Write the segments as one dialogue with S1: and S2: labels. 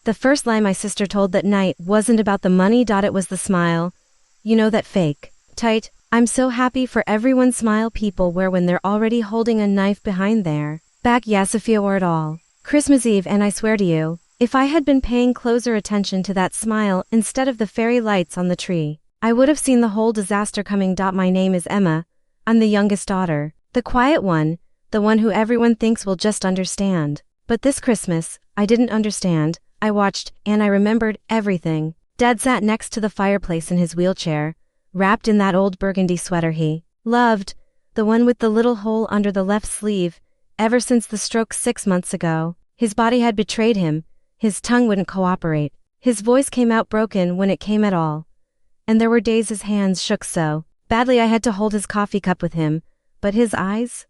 S1: The first lie my sister told that night wasn't about the money. It was the smile. You know, that fake, tight, I'm so happy for everyone smile people wear when they're already holding a knife behind their back. Yeah, Sophia wore it all. Christmas Eve, and I swear to you, if I had been paying closer attention to that smile instead of the fairy lights on the tree, I would have seen the whole disaster coming. My name is Emma. I'm the youngest daughter, the quiet one, the one who everyone thinks will just understand. But this Christmas, I didn't understand. I watched, and I remembered everything. Dad sat next to the fireplace in his wheelchair, wrapped in that old burgundy sweater he loved, the one with the little hole under the left sleeve. Ever since the stroke 6 months ago, his body had betrayed him. His tongue wouldn't cooperate. His voice came out broken when it came at all. And there were days his hands shook so badly I had to hold his coffee cup with him. But his eyes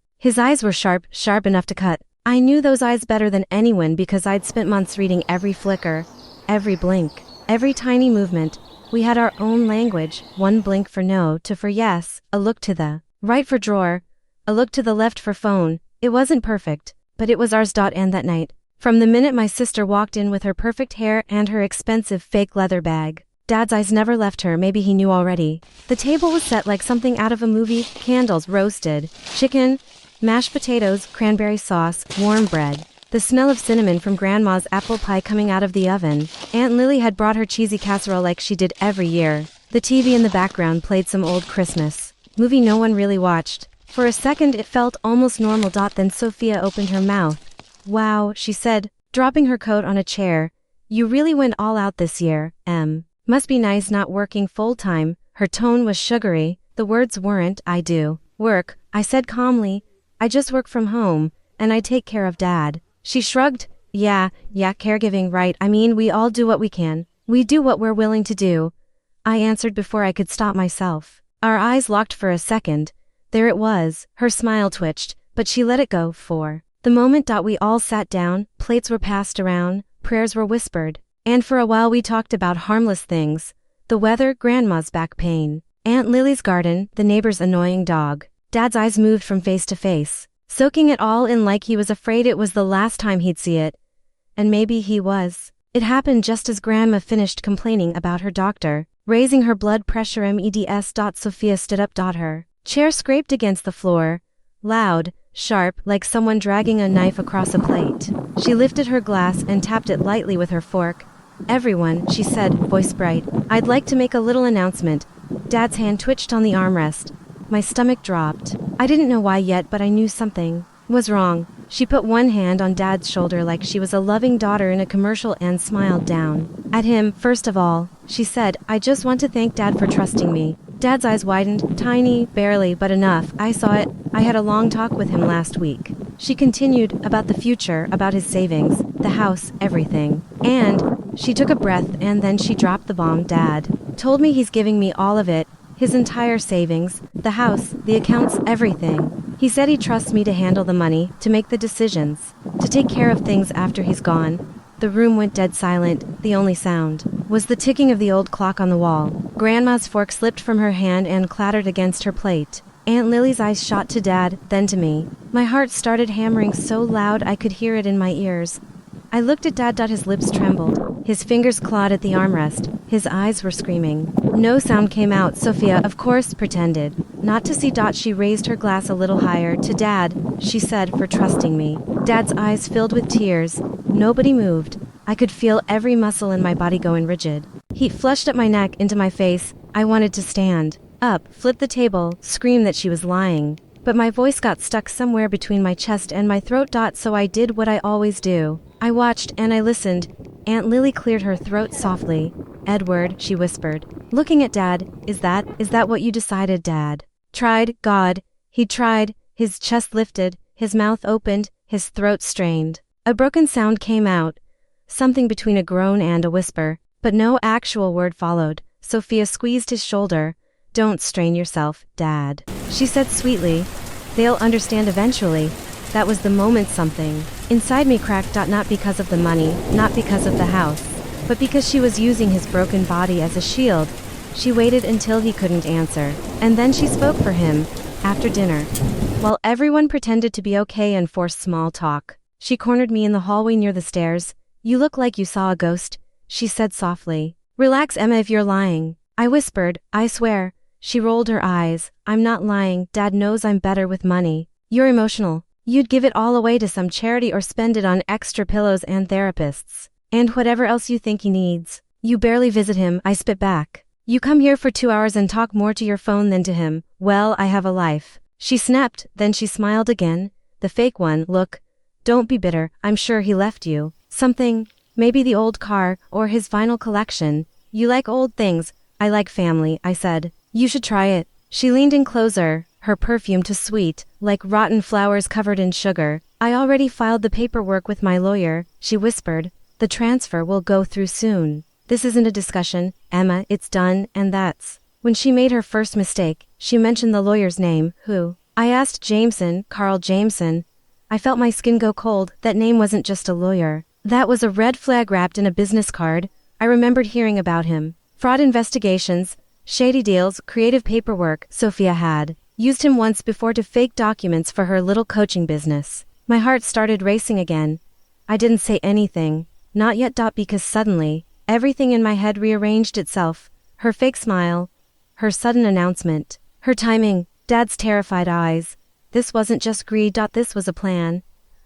S1: were sharp enough to cut. I knew those eyes better than anyone because I'd spent months reading every flicker, every blink, every tiny movement. We had our own language, one blink for no, two for yes, a look to the right for drawer, a look to the left for phone. It wasn't perfect, but it was ours. And that night, from the minute my sister walked in with her perfect hair and her expensive fake leather bag, Dad's eyes never left her. Maybe he knew already. The table was set like something out of a movie, candles, roasted chicken, mashed potatoes, cranberry sauce, warm bread, the smell of cinnamon from Grandma's apple pie coming out of the oven. Aunt Lily had brought her cheesy casserole like she did every year. The TV in the background played some old Christmas movie no one really watched. For a second it felt almost normal. Then Sophia opened her mouth. Wow, she said, dropping her coat on a chair. You really went all out this year, Em. Must be nice not working full-time. Her tone was sugary. The words weren't. I do work, I said calmly. I just work from home, and I take care of Dad. She shrugged. Yeah, caregiving, right? I mean, we all do what we can. We do what we're willing to do. I answered before I could stop myself. Our eyes locked for a second. There it was. Her smile twitched, but she let it go for the moment. We all sat down, plates were passed around, prayers were whispered, and for a while we talked about harmless things. The weather, Grandma's back pain, Aunt Lily's garden, the neighbor's annoying dog. Dad's eyes moved from face to face, soaking it all in like he was afraid it was the last time he'd see it. And maybe he was. It happened just as Grandma finished complaining about her doctor, raising her blood pressure meds. Sophia stood up. Her chair scraped against the floor, loud, sharp, like someone dragging a knife across a plate. She lifted her glass and tapped it lightly with her fork. Everyone, she said, voice bright, I'd like to make a little announcement. Dad's hand twitched on the armrest. My stomach dropped. I didn't know why yet, but I knew something was wrong. She put one hand on Dad's shoulder like she was a loving daughter in a commercial and smiled down at him. First of all, she said, I just want to thank Dad for trusting me. Dad's eyes widened, tiny, barely, but enough. I saw it. I had a long talk with him last week. She continued, about the future, about his savings, the house, everything. And she took a breath and then she dropped the bomb. Dad told me he's giving me all of it. His entire savings, the house, the accounts, everything. He said he trusts me to handle the money, to make the decisions, to take care of things after he's gone. The room went dead silent. The only sound was the ticking of the old clock on the wall. Grandma's fork slipped from her hand and clattered against her plate. Aunt Lily's eyes shot to Dad, then to me. My heart started hammering so loud I could hear it in my ears. I looked at Dad. His lips trembled. His fingers clawed at the armrest. His eyes were screaming. No sound came out. Sophia, of course, pretended not to see. She raised her glass a little higher. To Dad, she said, for trusting me. Dad's eyes filled with tears. Nobody moved. I could feel every muscle in my body going rigid. Heat flushed up my neck, into my face. I wanted to stand up, flip the table, scream that she was lying. But my voice got stuck somewhere between my chest and my throat. So I did what I always do. I watched and I listened. Aunt Lily cleared her throat softly. Edward, she whispered, looking at Dad, is that what you decided? Dad tried, God. He tried. His chest lifted, his mouth opened, his throat strained. A broken sound came out, something between a groan and a whisper, but no actual word followed. Sophia squeezed his shoulder. Don't strain yourself, Dad, she said sweetly. They'll understand eventually. That was the moment something inside me cracked. Not because of the money, not because of the house, but because she was using his broken body as a shield. She waited until he couldn't answer, and then she spoke for him. After dinner, while everyone pretended to be okay and forced small talk, she cornered me in the hallway near the stairs. You look like you saw a ghost, she said softly. Relax, Emma, if you're lying. I whispered, I swear. She rolled her eyes. I'm not lying, Dad knows I'm better with money. You're emotional. You'd give it all away to some charity or spend it on extra pillows and therapists. And whatever else you think he needs. You barely visit him, I spit back. You come here for 2 hours and talk more to your phone than to him. Well, I have a life. She snapped, then she smiled again. The fake one. Look, don't be bitter, I'm sure he left you something, maybe the old car, or his vinyl collection. You like old things, I like family, I said. You should try it. She leaned in closer, her perfume too sweet, like rotten flowers covered in sugar. I already filed the paperwork with my lawyer, she whispered. The transfer will go through soon. This isn't a discussion, Emma, it's done, and that's. When she made her first mistake, she mentioned the lawyer's name. Who? I asked. Jameson, Carl Jameson. I felt my skin go cold. That name wasn't just a lawyer. That was a red flag wrapped in a business card. I remembered hearing about him. Fraud investigations, shady deals, creative paperwork. Sophia had used him once before to fake documents for her little coaching business. My heart started racing again. I didn't say anything. Not yet. Because suddenly, everything in my head rearranged itself. Her fake smile, her sudden announcement, her timing, Dad's terrified eyes. This wasn't just greed. This was a plan.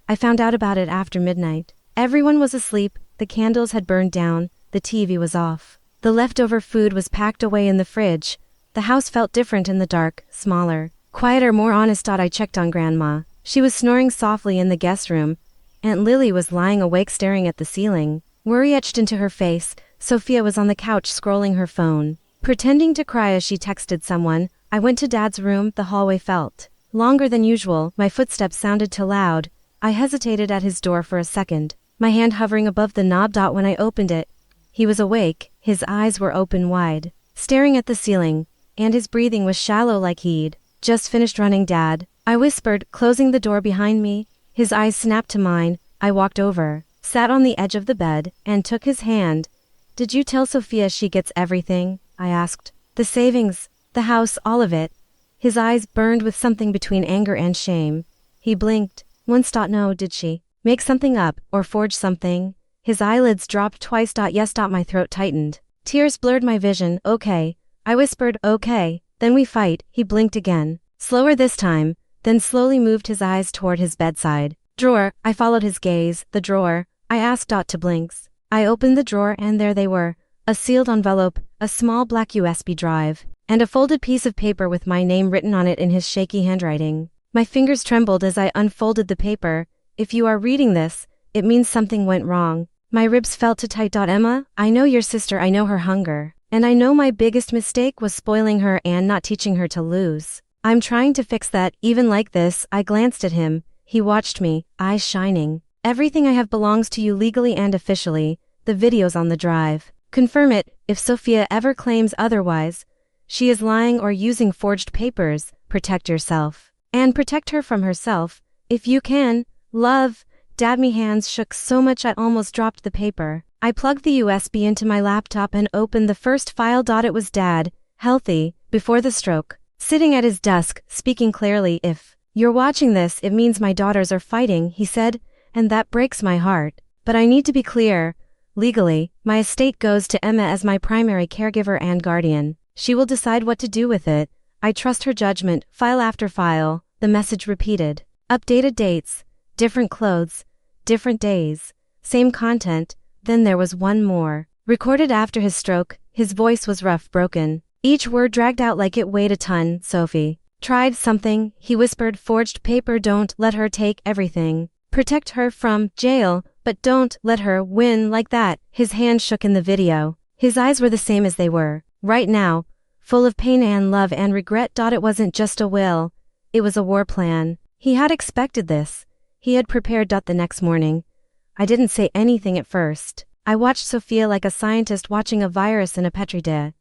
S1: I found out about it after midnight. Everyone was asleep, the candles had burned down, the TV was off. The leftover food was packed away in the fridge. The house felt different in the dark, smaller, quieter, more honest. I checked on Grandma. She was snoring softly in the guest room. Aunt Lily was lying awake staring at the ceiling. Worry etched into her face. Sophia was on the couch scrolling her phone, pretending to cry as she texted someone. I went to Dad's room. The hallway felt longer than usual. My footsteps sounded too loud. I hesitated at his door for a second, my hand hovering above the knob. When I opened it, he was awake. His eyes were open wide, staring at the ceiling, and his breathing was shallow like he'd just finished running. Dad, I whispered, closing the door behind me. His eyes snapped to mine. I walked over, sat on the edge of the bed, and took his hand. Did you tell Sophia she gets everything? I asked. The savings, the house, all of it. His eyes burned with something between anger and shame. He blinked. Once. No, did she make something up, or forge something? His eyelids dropped twice. Yes. My throat tightened. Tears blurred my vision. Okay. I whispered, okay. Then we fight. He blinked again. Slower this time, then slowly moved his eyes toward his bedside drawer. I followed his gaze. The drawer. I asked. To blinks. I opened the drawer and there they were. A sealed envelope, a small black USB drive, and a folded piece of paper with my name written on it in his shaky handwriting. My fingers trembled as I unfolded the paper. If you are reading this, it means something went wrong. My ribs felt too tight. Emma, I know your sister, I know her hunger. And I know my biggest mistake was spoiling her and not teaching her to lose. I'm trying to fix that. Even like this. I glanced at him. He watched me, eyes shining. Everything I have belongs to you legally and officially. The video's on the drive. Confirm it. If Sophia ever claims otherwise, she is lying or using forged papers. Protect yourself. And protect her from herself. If you can. Love. Dad. My hands shook so much I almost dropped the paper. I plugged the USB into my laptop and opened the first file. It was Dad, healthy, before the stroke, sitting at his desk, speaking clearly. If you're watching this, it means my daughters are fighting, he said, and that breaks my heart. But I need to be clear. Legally, my estate goes to Emma as my primary caregiver and guardian. She will decide what to do with it. I trust her judgment. File after file, the message repeated. Updated dates, different clothes, different days, same content. Then there was one more. Recorded after his stroke, his voice was rough, broken. Each word dragged out like it weighed a ton. Sophie tried something, he whispered. Forged paper. Don't let her take everything. Protect her from jail, but don't let her win like that. His hand shook in the video. His eyes were the same as they were right now, full of pain and love and regret. It wasn't just a will. It was a war plan. He had expected this. He had prepared. The next morning, I didn't say anything at first. I watched Sophia like a scientist watching a virus in a petri dish.